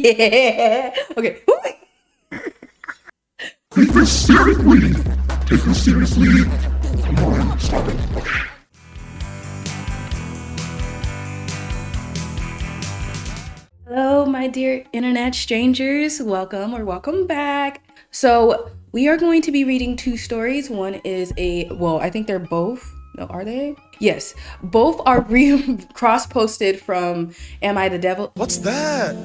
Yeah. Okay. Take this seriously. Take this seriously. Come on, stop it. Hello, my dear internet strangers. Welcome back. So we are going to be reading two stories. One is I think they're both. No, are they? Yes, both are cross-posted from Am I the Devil? What's that?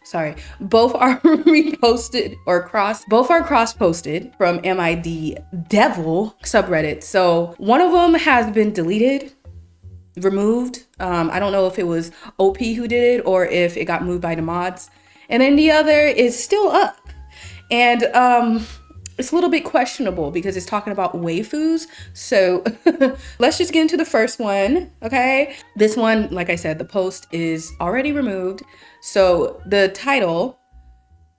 Sorry, both are reposted or both are cross-posted from Am I the Devil subreddit. So one of them has been deleted, removed. I don't know if it was OP who did it or if it got moved by the mods. And then the other is still up. And it's a little bit questionable because it's talking about waifus. So let's just get into the first one, okay? This one, like I said, the post is already removed. So the title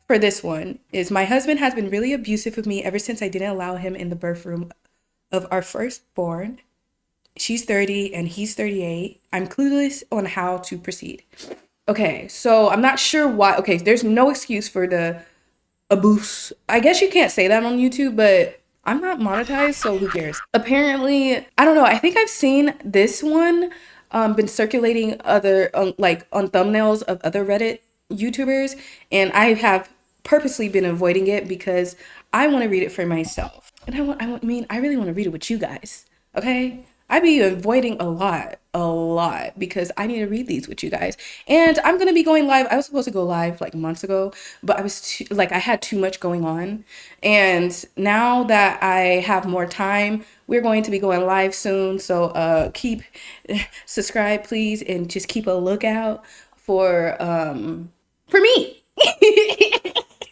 for this one is, "My husband has been really abusive with me ever since I didn't allow him in the birth room of our firstborn. She's 30 and he's 38. I'm clueless on how to proceed." Okay, so I'm not sure why. Okay, there's no excuse for the abuse. I guess you can't say that on YouTube, but I'm not monetized, so who cares? Apparently, I don't know. I think I've seen this one been circulating other like on thumbnails of other Reddit YouTubers, and I have purposely been avoiding it because I want to read it for myself. And I really want to read it with you guys. Okay? I be avoiding a lot because I need to read these with you guys. And I'm going to be going live. I was supposed to go live like months ago, but I had too much going on. And now that I have more time, we're going to be going live soon. So subscribe please, and just keep a lookout for me.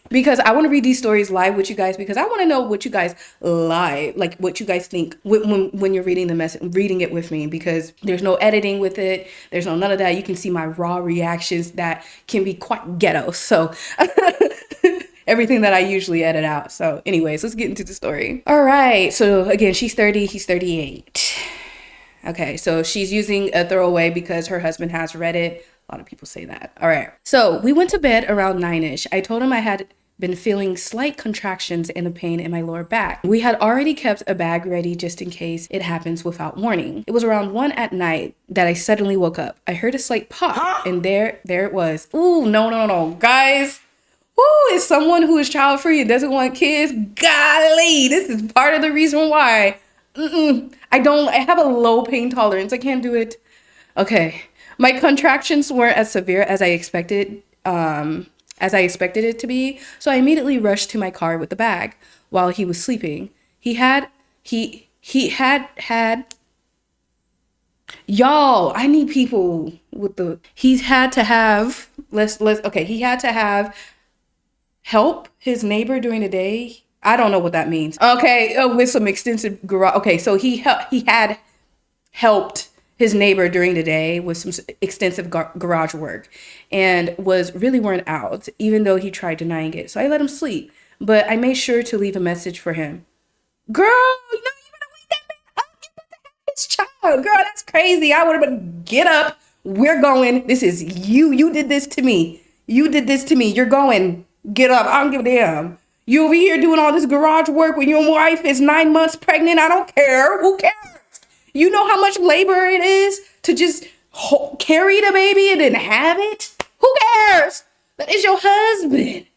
Because I want to read these stories live with you guys, because I want to know what you guys like what you guys think when you're reading reading it with me, because there's no editing with it. There's none of that. You can see my raw reactions that can be quite ghetto. So everything that I usually edit out. So anyways, let's get into the story. All right. So again, she's 30, he's 38. Okay. So she's using a throwaway because her husband has read it. A lot of people say that. All right. So we went to bed around 9ish. I told him I had been feeling slight contractions and a pain in my lower back. We had already kept a bag ready just in case it happens without warning. It was around 1 p.m. that I suddenly woke up. I heard a slight pop, and there it was. Ooh, no, guys. Ooh, it's someone who is child free and doesn't want kids. Golly, this is part of the reason why. I have a low pain tolerance. I can't do it. Okay. My contractions weren't as severe as I expected it to be, so I immediately rushed to my car with the bag while he was sleeping. Y'all, I need people with the, he had to have help his neighbor during the day. I don't know what that means. Okay, with some extensive garage. Okay, so he had helped his neighbor during the day with some extensive garage work and was really worn out, even though he tried denying it. So I let him sleep, but I made sure to leave a message for him. Girl, you better wake that man up. You better have his child. Girl, that's crazy. I would have been, get up. We're going. This is you. You did this to me. You're going. Get up. I don't give a damn. You over here doing all this garage work when your wife is 9 months pregnant. I don't care. Who cares? You know how much labor it is to just carry the baby and then have it? Who cares? That is your husband.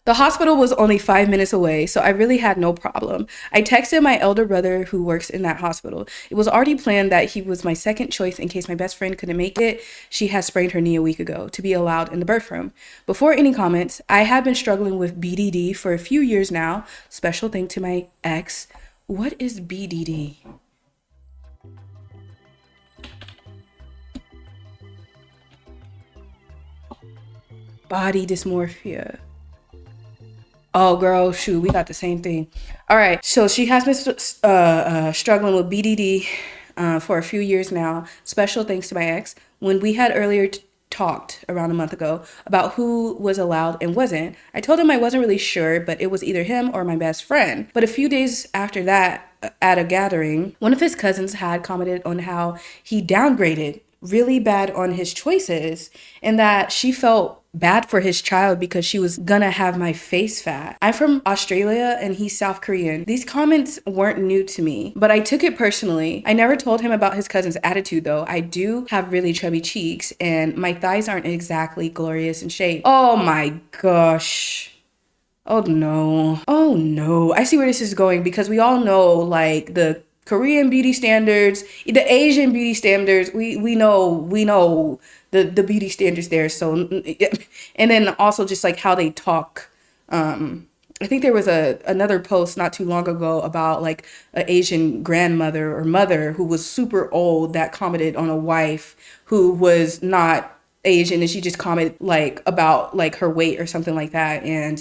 The hospital was only 5 minutes away, so I really had no problem. I texted my elder brother who works in that hospital. It was already planned that he was my second choice in case my best friend couldn't make it. She had sprained her knee a week ago, to be allowed in the birth room. Before any comments, I had been struggling with BDD for a few years now. Special thank to my ex. What is BDD? Body dysmorphia. Oh, girl, shoot, we got the same thing. All right, so she has been struggling with BDD for a few years now. Special thanks to my ex. When we had earlier talked around a month ago about who was allowed and wasn't, I told him I wasn't really sure, but it was either him or my best friend. But a few days after that, at a gathering, one of his cousins had commented on how he downgraded really bad on his choices, and that she felt bad for his child because she was gonna have my face fat. I'm from Australia and he's South Korean. These comments weren't new to me, but I took it personally. I never told him about his cousin's attitude though. I do have really chubby cheeks and my thighs aren't exactly glorious in shape. Oh my gosh. Oh no. Oh no. I see where this is going because we all know like the Korean beauty standards, the Asian beauty standards, we know the beauty standards there. So, and then also just like how they talk. I think there was another post not too long ago about like an Asian grandmother or mother who was super old that commented on a wife who was not Asian, and she just commented like about like her weight or something like that. And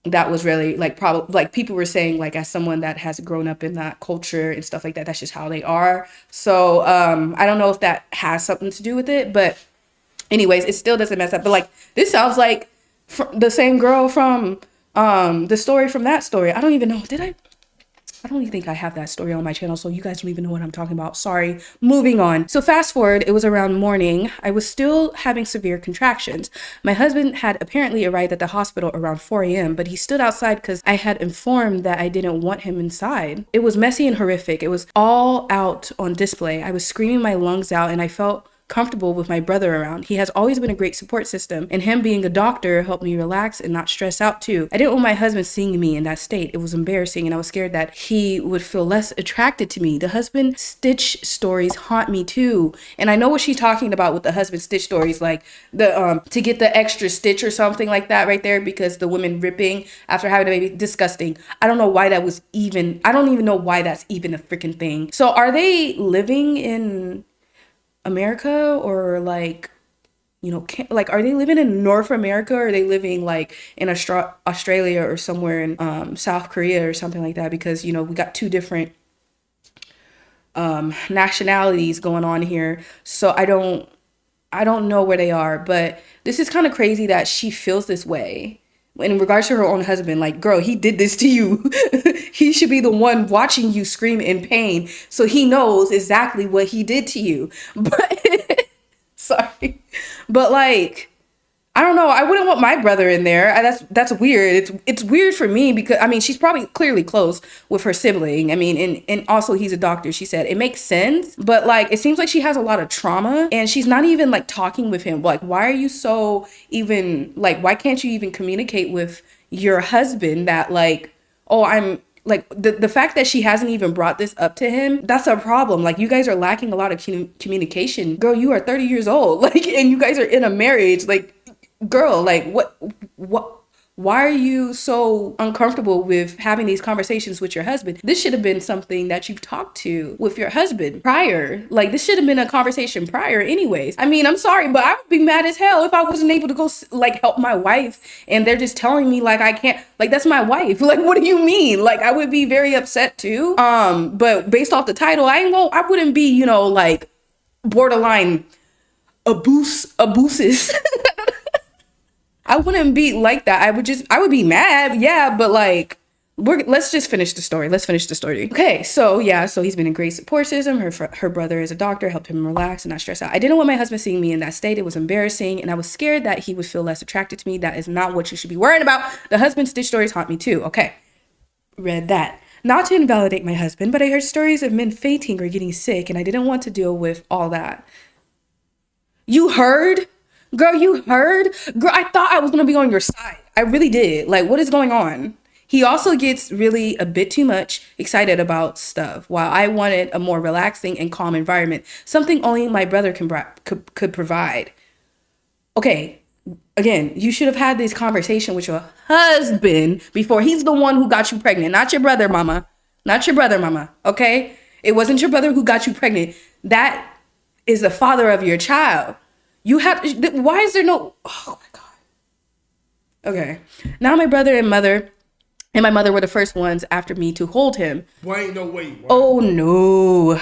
that was really like probably like people were saying like as someone that has grown up in that culture and stuff like that, that's just how they are. So I don't know if that has something to do with it, but anyways, it still doesn't mess up. But like this sounds like the same girl from the story from that story. I don't even know. I don't even think I have that story on my channel, so you guys don't even know what I'm talking about. Sorry. Moving on. So fast forward, it was around morning. I was still having severe contractions. My husband had apparently arrived at the hospital around 4 a.m., but he stood outside because I had informed that I didn't want him inside. It was messy and horrific. It was all out on display. I was screaming my lungs out and I felt comfortable with my brother around. He has always been a great support system, and him being a doctor helped me relax and not stress out too. I didn't want my husband seeing me in that state. It was embarrassing, and I was scared that he would feel less attracted to me. The husband stitch stories haunt me too, and I know what she's talking about with the husband stitch stories, like the to get the extra stitch or something like that right there, because the women ripping after having a baby, disgusting. I don't know why that was even. I don't even know why that's even a freaking thing. So are they living in America or like, you know, like are they living in North America or are they living like in Australia or somewhere in South Korea or something like that? Because, you know, we got two different nationalities going on here. So I don't know where they are, but this is kind of crazy that she feels this way in regards to her own husband. Like, girl, he did this to you. He should be the one watching you scream in pain, so he knows exactly what he did to you. But sorry, but like, I don't know. I wouldn't want my brother in there. That's weird. It's weird for me because I mean she's probably clearly close with her sibling. I mean, and also he's a doctor. She said it makes sense, but like it seems like she has a lot of trauma and she's not even like talking with him. Like, why are you so even like? Why can't you even communicate with your husband that like, oh, I'm like the fact that she hasn't even brought this up to him, that's a problem. Like you guys are lacking a lot of communication. Girl, you are 30 years old, like, and you guys are in a marriage, like. Girl, like what why are you so uncomfortable with having these conversations with your husband? This should have been something that you've talked to with your husband prior. Like this should have been a conversation prior anyways. I mean, I'm sorry, but I would be mad as hell if I wasn't able to go like help my wife and they're just telling me like I can't, like that's my wife. Like what do you mean? Like I would be very upset too. But based off the title, I wouldn't be, you know, like borderline abuses. I wouldn't be like that. I would be mad. Yeah, but like, let's just finish the story. Let's finish the story. Okay, so yeah, so he's been a great support system. Her brother is a doctor, helped him relax and not stress out. I didn't want my husband seeing me in that state. It was embarrassing, and I was scared that he would feel less attracted to me. That is not what you should be worrying about. The husband stitch stories haunt me too. Okay, read that. Not to invalidate my husband, but I heard stories of men fainting or getting sick, and I didn't want to deal with all that. You heard? Girl, you heard? Girl, I thought I was going to be on your side. I really did. Like, what is going on? He also gets really a bit too much excited about stuff, while I wanted a more relaxing and calm environment, something only my brother could provide. Okay, again, you should have had this conversation with your husband before. He's the one who got you pregnant, not your brother, mama. Not your brother, mama, okay? It wasn't your brother who got you pregnant. That is the father of your child. You have, why is there no, oh my God. Okay. Now my brother and my mother were the first ones after me to hold him. Why ain't no way? Why? Oh no.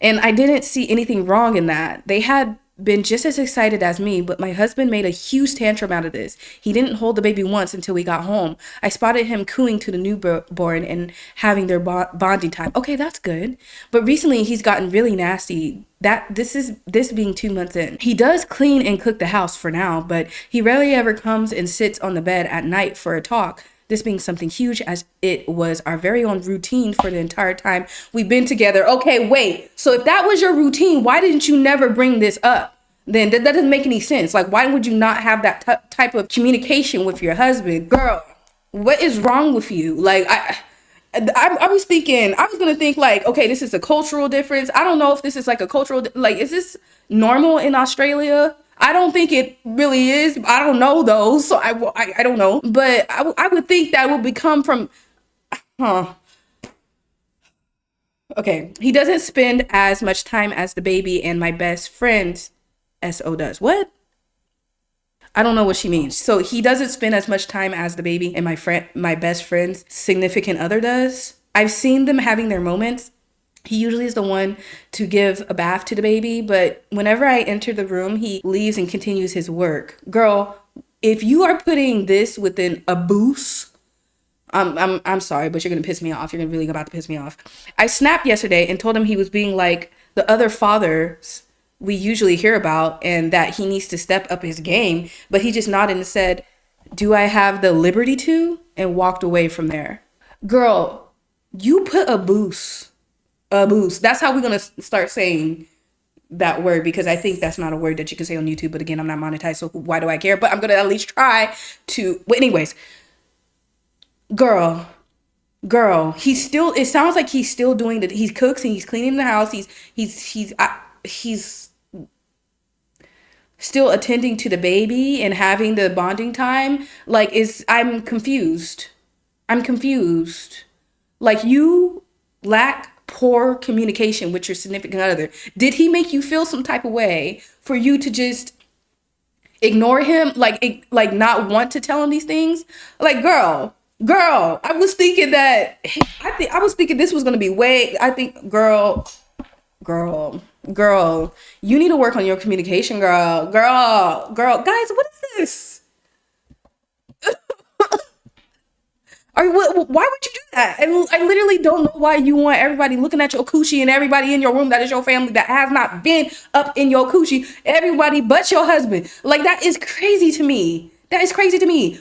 And I didn't see anything wrong in that. They had been just as excited as me, but my husband made a huge tantrum out of this. He didn't hold the baby once until we got home. I spotted him cooing to the newborn and having their bonding time. Okay, that's good. But recently he's gotten really nasty. This being 2 months in. He does clean and cook the house for now, but he rarely ever comes and sits on the bed at night for a talk. This being something huge as it was our very own routine for the entire time we've been together. Okay, wait. So if that was your routine, why didn't you never bring this up? Then that doesn't make any sense. Like, why would you not have that type of communication with your husband? Girl, what is wrong with you? Like, I was thinking, I was going to think like, okay, this is a cultural difference. I don't know if this is like a cultural, like, is this normal in Australia? I don't think it really is. I don't know though. So I don't know. But I would think that would become from, Okay. He doesn't spend as much time as the baby and my best friend SO does. What? I don't know what she means. So he doesn't spend as much time as the baby and my best friend's significant other does. I've seen them having their moments. He usually is the one to give a bath to the baby, but whenever I enter the room, he leaves and continues his work. Girl, if you are putting this within a boost, I'm sorry, but you're gonna piss me off. You're really about to piss me off. I snapped yesterday and told him he was being like the other fathers we usually hear about and that he needs to step up his game, but he just nodded and said, "Do I have the liberty to?" and walked away from there. Girl, you put a boost. That's how we're going to start saying that word, because I think that's not a word that you can say on YouTube. But again, I'm not monetized, so why do I care? But I'm going to at least try to. Well, anyways, girl, he's still, it sounds like he's still doing that. He cooks and he's cleaning the house. He's still attending to the baby and having the bonding time. Like, I'm confused. Like, you lack poor communication with your significant other. Did he make you feel some type of way for you to just ignore him, like not want to tell him these things? Like, girl, I was thinking this was gonna be girl, you need to work on your communication, girl. Guys, what is this? Why would you do that? And I literally don't know why you want everybody looking at your coochie and everybody in your room that is your family that has not been up in your coochie, everybody but your husband. Like, that is crazy to me.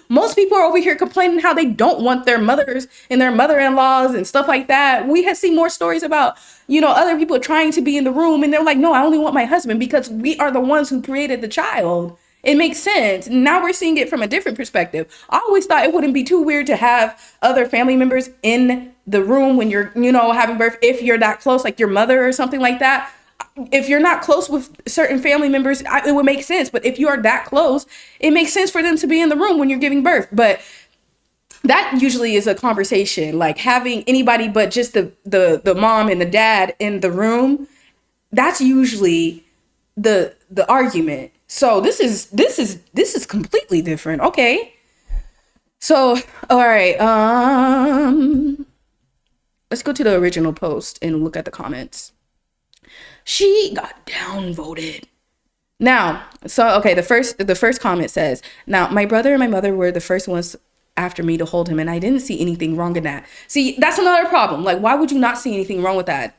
Most people are over here complaining how they don't want their mothers and their mother-in-laws and stuff like that. We have seen more stories about, other people trying to be in the room and they're like, no, I only want my husband because we are the ones who created the child. It makes sense. Now we're seeing it from a different perspective. I always thought it wouldn't be too weird to have other family members in the room when you're, having birth, if you're that close, like your mother or something like that. If you're not close with certain family members, it would make sense. But if you are that close, it makes sense for them to be in the room when you're giving birth. But that usually is a conversation, like having anybody but just the mom and the dad in the room. That's usually the argument. So this is completely different. Okay. So, all right. Let's go to the original post and look at the comments. She got downvoted. Now, so okay, the first comment says, "Now, my brother and my mother were the first ones after me to hold him, and I didn't see anything wrong in that." See, that's another problem. Like, why would you not see anything wrong with that?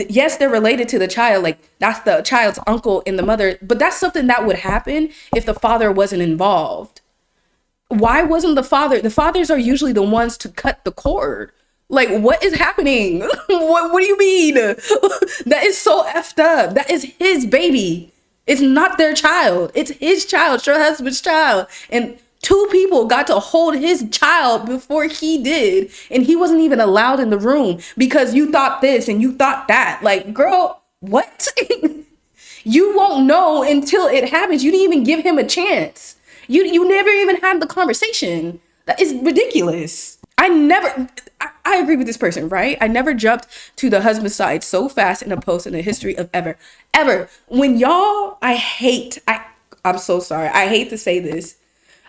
Yes, they're related to the child, like that's the child's uncle and the mother, but that's something that would happen if the father wasn't involved. Why wasn't the father? The fathers are usually the ones to cut the cord. Like, what is happening? What do you mean? That is so effed up. That is his baby. It's not their child. It's his child, your husband's child. And two people got to hold his child before he did. And he wasn't even allowed in the room because you thought this and you thought that. Like, girl, what? You won't know until it happens. You didn't even give him a chance. You never even had the conversation. That is ridiculous. I agree with this person, right? I never jumped to the husband's side so fast in a post in the history of ever. When y'all, I'm so sorry. I hate to say this.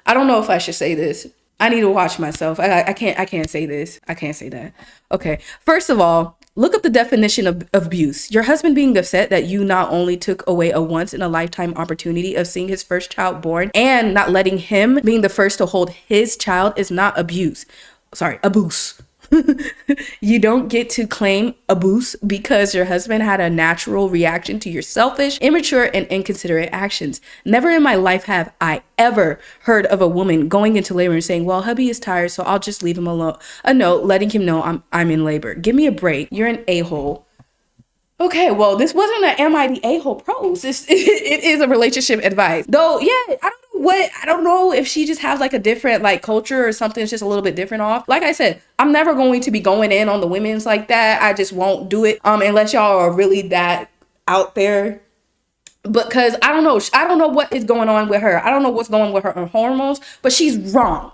I don't know if I should say this. I need to watch myself. I can't say this. I can't say that. Okay. First of all, Look up the definition of abuse. Your husband being upset that you not only took away a once in a lifetime opportunity of seeing his first child born and not letting him being the first to hold his child is not abuse. Sorry, abuse. You don't get to claim abuse because your husband had a natural reaction to your selfish, immature, and inconsiderate actions. Never in my life have I ever heard of a woman going into labor and saying, well, hubby is tired, so I'll just leave him alone. A note letting him know I'm in labor. Give me a break. You're an a-hole. Okay, well, this wasn't an Am I the A-hole post. It is a relationship advice. Though, yeah, I don't know if she just has like a different like culture or something that's just a little bit different off. Like I said, I'm never going to be going in on the women's like that. I just won't do it unless y'all are really that out there. Because I don't know what is going on with her. I don't know what's going on with her hormones, but she's wrong.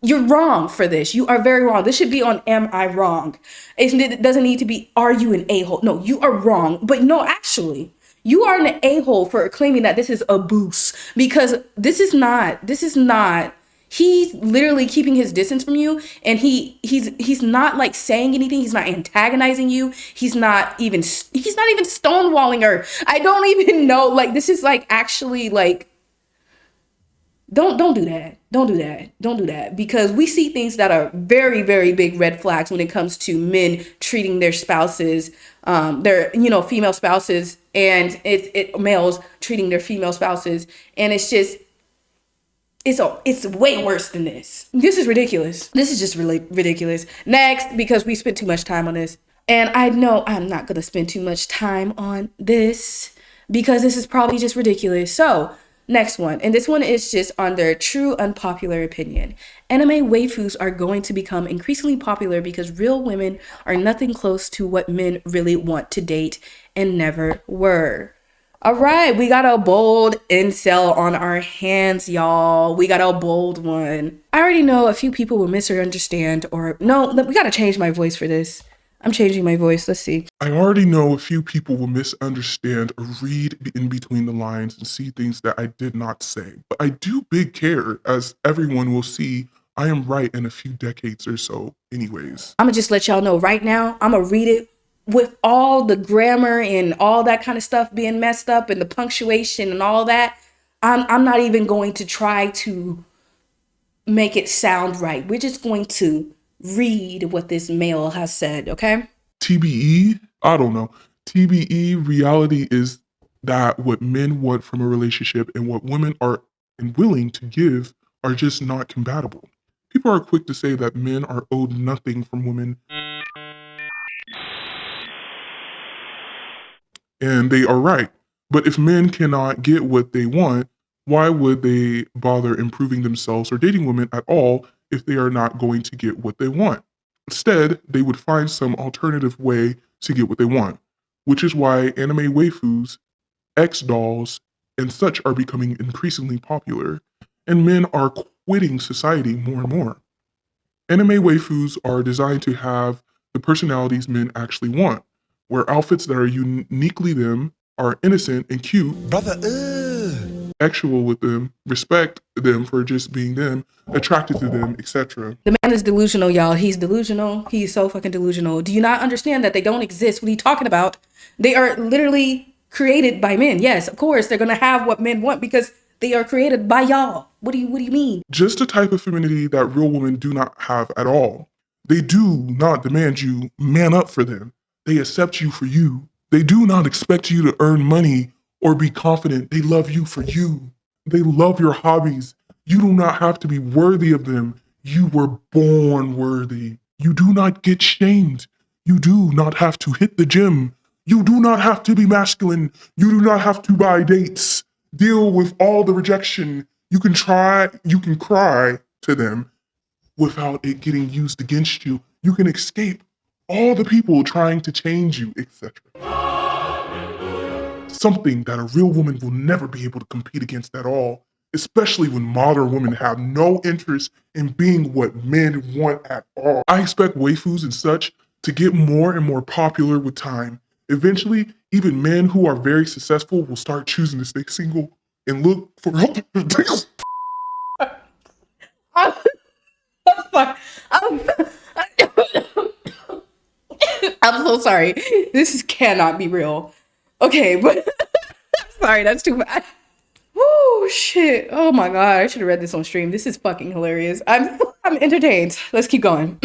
You're wrong for this. You are very wrong. This should be on Am I Wrong? It doesn't need to be Are you an a-hole? No, you are wrong. But no, actually, you are an a-hole for claiming that this is abuse, because this is not. He's literally keeping his distance from you, and he's not like saying anything. He's not antagonizing you. He's not even stonewalling her. I don't even know. Like, this is like actually like, don't do that. Don't do that. Don't do that. Because we see things that are very, very big red flags when it comes to men treating their spouses, their, female spouses, and males treating their female spouses. And it's just, it's way worse than this. This is ridiculous. This is just really ridiculous. Next, because we spent too much time on this. And I know I'm not going to spend too much time on this because this is probably just ridiculous. So, next one. And this one is just under true unpopular opinion. Anime waifus are going to become increasingly popular because real women are nothing close to what men really want to date and never were. All right, we got a bold incel on our hands, y'all. We got a bold one. I already know a few people will misunderstand no, we got to change my voice for this. I'm changing my voice. Let's see. I already know a few people will misunderstand or read in between the lines and see things that I did not say. But I do big care, as everyone will see. I am right in a few decades or so anyways. I'm going to just let y'all know right now. I'm going to read it with all the grammar and all that kind of stuff being messed up and the punctuation and all that. I'm not even going to try to make it sound right. We're just going to read what this male has said, okay? TBE? I don't know. TBE, reality is that what men want from a relationship and what women are and willing to give are just not compatible. People are quick to say that men are owed nothing from women, and they are right. But if men cannot get what they want, why would they bother improving themselves or dating women at all if they are not going to get what they want? Instead, they would find some alternative way to get what they want, which is why anime waifus, X dolls, and such are becoming increasingly popular, and men are quitting society more and more. Anime waifus are designed to have the personalities men actually want, where outfits that are uniquely them are innocent and cute, actual with them, respect them for just being them, attracted to them, etc. The man is delusional, y'all. He's delusional. He's so fucking delusional. Do you not understand that they don't exist? What are you talking about? They are literally created by men. Yes, of course, they're gonna have what men want because they are created by y'all. What do you mean? Just a type of femininity that real women do not have at all. They do not demand you man up for them. They accept you for you. They do not expect you to earn money or be confident. They love you for you. They love your hobbies. You do not have to be worthy of them. You were born worthy. You do not get shamed. You do not have to hit the gym. You do not have to be masculine. You do not have to buy dates. Deal with all the rejection. You can cry to them without it getting used against you. You can escape all the people trying to change you, etc. Something that a real woman will never be able to compete against at all, especially when modern women have no interest in being what men want at all. I expect waifus and such to get more and more popular with time. Eventually, even men who are very successful will start choosing to stay single and look for alternatives. I'm so sorry. This cannot be real. Okay, but sorry, that's too bad. Oh shit. Oh my god, I should have read this on stream. This is fucking hilarious. I'm entertained. Let's keep going.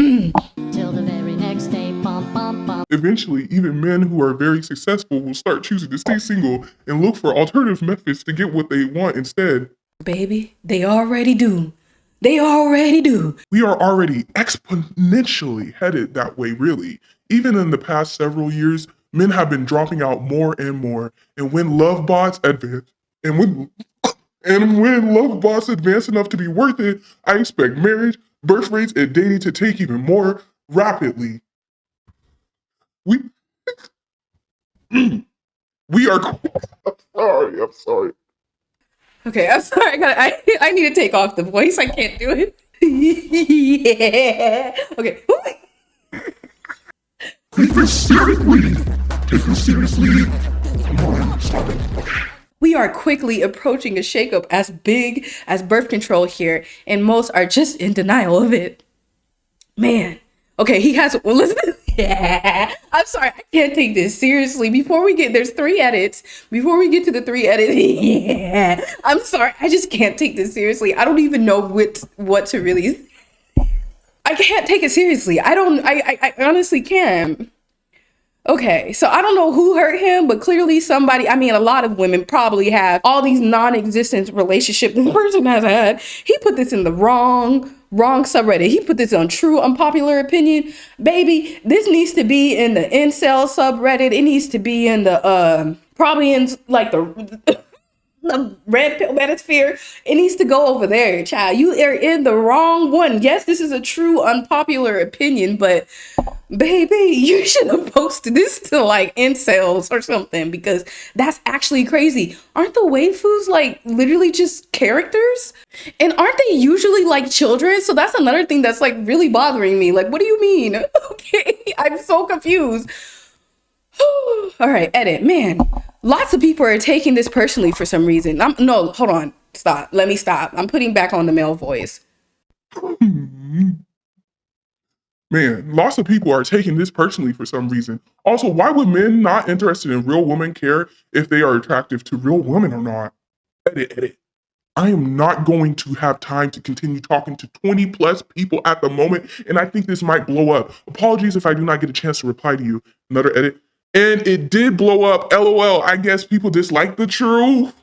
Till the very next day, bum, bum, bum. Eventually, even men who are very successful will start choosing to stay single and look for alternative methods to get what they want instead. Baby, they already do. They already do. We are already exponentially headed that way, really. Even in the past several years, men have been dropping out more and more. And when love bots advance, when love bots advance enough to be worth it, I expect marriage, birth rates, and dating to take even more rapidly. We we are. I'm sorry. Okay, I'm sorry. I need to take off the voice. I can't do it. Yeah. Okay. Take this seriously. Take this seriously. Come on, stop it. We are quickly approaching a shakeup as big as birth control here, and most are just in denial of it. Man. Okay, he has. Well, listen. Yeah. I'm sorry. I can't take this seriously. There's 3 edits. Before we get to the 3 edits, yeah. I'm sorry. I just can't take this seriously. I don't even know what to really. I can't take it seriously. I honestly can't. Okay, so I don't know who hurt him, but clearly somebody, I mean, a lot of women probably have all these non-existent relationships this person has had. He put this in the wrong subreddit. He put this on True Unpopular Opinion. Baby, this needs to be in the incel subreddit. It needs to be in the, probably in like the red pill manosphere. It needs to go over there, child. You are in the wrong one. Yes, this is a true unpopular opinion, but baby, you should have posted this to like incels or something, because that's actually crazy. Aren't the waifus like literally just characters? And aren't they usually like children? So that's another thing that's like really bothering me. Like, what do you mean? Okay, I'm so confused. All right, edit. Man, lots of people are taking this personally for some reason. No, hold on. Stop. Let me stop. I'm putting back on the male voice. Man, lots of people are taking this personally for some reason. Also, why would men not interested in real women care if they are attractive to real women or not? Edit. I am not going to have time to continue talking to 20 plus people at the moment, and I think this might blow up. Apologies if I do not get a chance to reply to you. Another edit. And it did blow up. LOL. I guess people dislike the truth.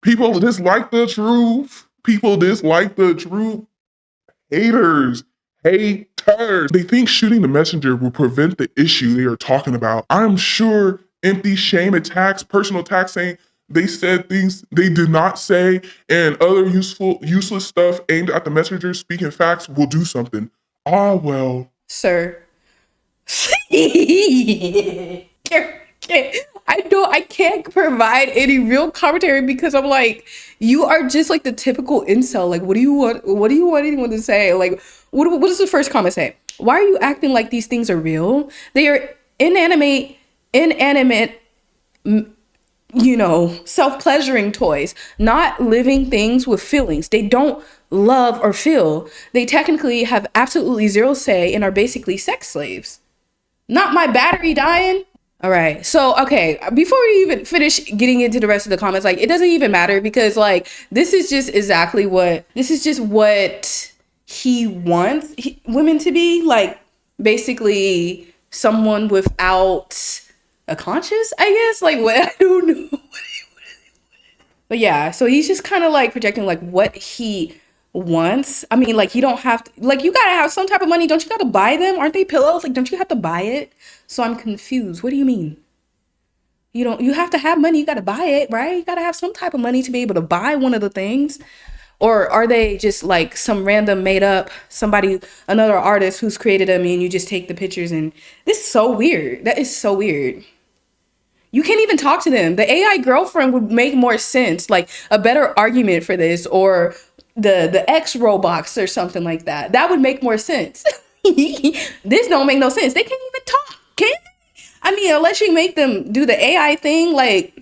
People dislike the truth. People dislike the truth. Haters. They think shooting the messenger will prevent the issue they are talking about. I'm sure empty shame attacks, personal attacks saying they said things they did not say, and other useless stuff aimed at the messenger speaking facts will do something. Ah, well. Sir. I can't provide any real commentary because I'm like, you are just like the typical incel. Like, what do you want anyone to say? Like, what does the first comment say? Why are you acting like these things are real? They are inanimate, self-pleasuring toys, not living things with feelings. They don't love or feel. They technically have absolutely zero say and are basically sex slaves. Not my battery dying. All right. So, okay, before we even finish getting into the rest of the comments, like, it doesn't even matter because, like, this is just what he wants women to be. Like, basically someone without a conscience, I guess. Like, what? I don't know. But yeah, so he's just kind of like projecting like what he wants. I mean, like, you don't have to, like, you gotta have some type of money. Don't you gotta buy them? Aren't they pillows? Like, don't you have to buy it? So I'm confused. What do you mean? You have to have money. You gotta buy it, right? You gotta have some type of money to be able to buy one of the things. Or are they just like some random made up another artist who's created them and you just take the pictures? And this is so weird. That is so weird. You can't even talk to them. The AI girlfriend would make more sense, like a better argument for this, or the X Roblox or something like that. That would make more sense. This don't make no sense. They can't even talk, can they? I mean, unless you make them do the AI thing, like,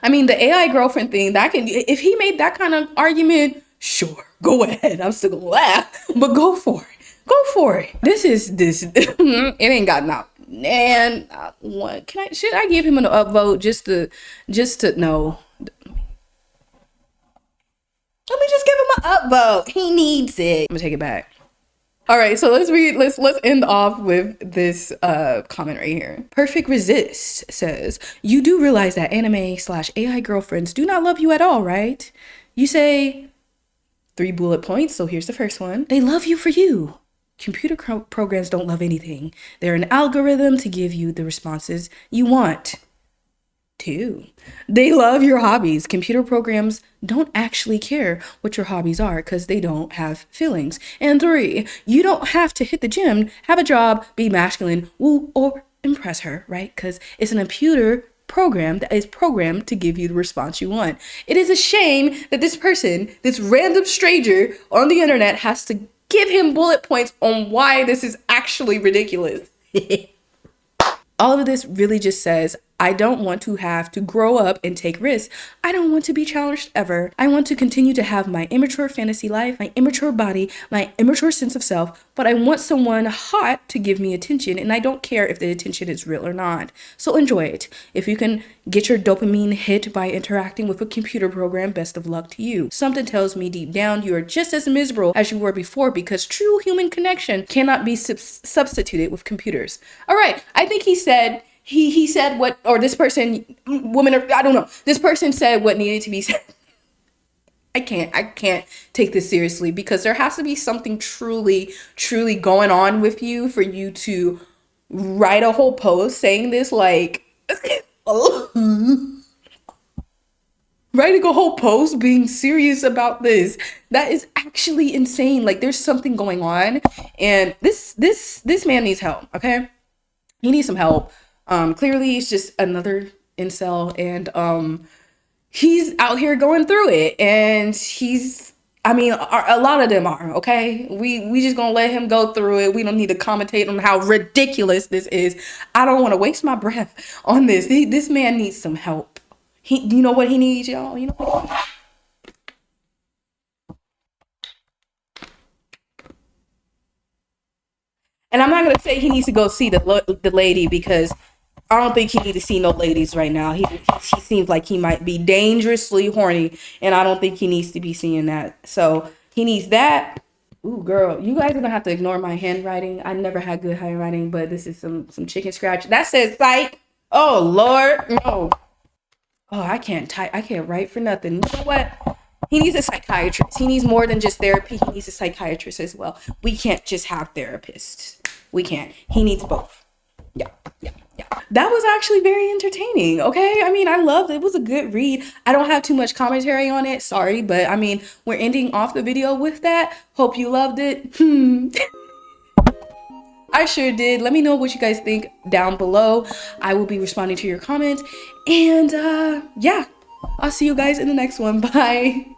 I mean, the AI girlfriend thing, if he made that kind of argument, sure, go ahead. I'm still gonna laugh, but go for it. Go for it. This it ain't got not and what should I give him an upvote just to no. Let me just give him an upvote. He needs it. I'm gonna take it back. All right, so let's end off with this comment right here. Perfect Resist says, you do realize that anime/AI girlfriends do not love you at all, right? You say 3 bullet points, so here's the first one. They love you for you. Computer programs don't love anything. They're an algorithm to give you the responses you want. 2, they love your hobbies. Computer programs don't actually care what your hobbies are because they don't have feelings. And 3, you don't have to hit the gym, have a job, be masculine, woo, or impress her, right? Because it's a computer program that is programmed to give you the response you want. It is a shame that this person, this random stranger on the internet, has to give him bullet points on why this is actually ridiculous. All of this really just says, I don't want to have to grow up and take risks. I don't want to be challenged ever. I want to continue to have my immature fantasy life, my immature body, my immature sense of self, but I want someone hot to give me attention, and I don't care if the attention is real or not. So enjoy it. If you can get your dopamine hit by interacting with a computer program, best of luck to you. Something tells me deep down you are just as miserable as you were before because true human connection cannot be substituted with computers. All right, I think he said what, or this person, woman, or I don't know, this person said what needed to be said. I can't take this seriously because there has to be something truly going on with you for you to write a whole post saying this, like, writing a whole post being serious about this. That is actually insane. Like, there's something going on, and this man needs help, okay? He needs some help. Clearly he's just another incel, and he's out here going through it, and a lot of them are, okay? We just gonna let him go through it. We don't need to commentate on how ridiculous this is. I don't want to waste my breath on this. This man needs some help. You know what he needs, y'all? You know what? And I'm not gonna say he needs to go see the lady, because I don't think he needs to see no ladies right now. He seems like he might be dangerously horny, and I don't think he needs to be seeing that. So he needs that. Ooh, girl, you guys are gonna have to ignore my handwriting. I never had good handwriting, but this is some chicken scratch. That says psych. Oh Lord, no. Oh, I can't type. I can't write for nothing. You know what? He needs a psychiatrist. He needs more than just therapy. He needs a psychiatrist as well. We can't just have therapists. We can't. He needs both. Yeah. That was actually very entertaining, okay? I mean, I loved it. It was a good read. I don't have too much commentary on it. Sorry, but I mean, we're ending off the video with that. Hope you loved it. I sure did. Let me know what you guys think down below. I will be responding to your comments. And yeah, I'll see you guys in the next one. Bye.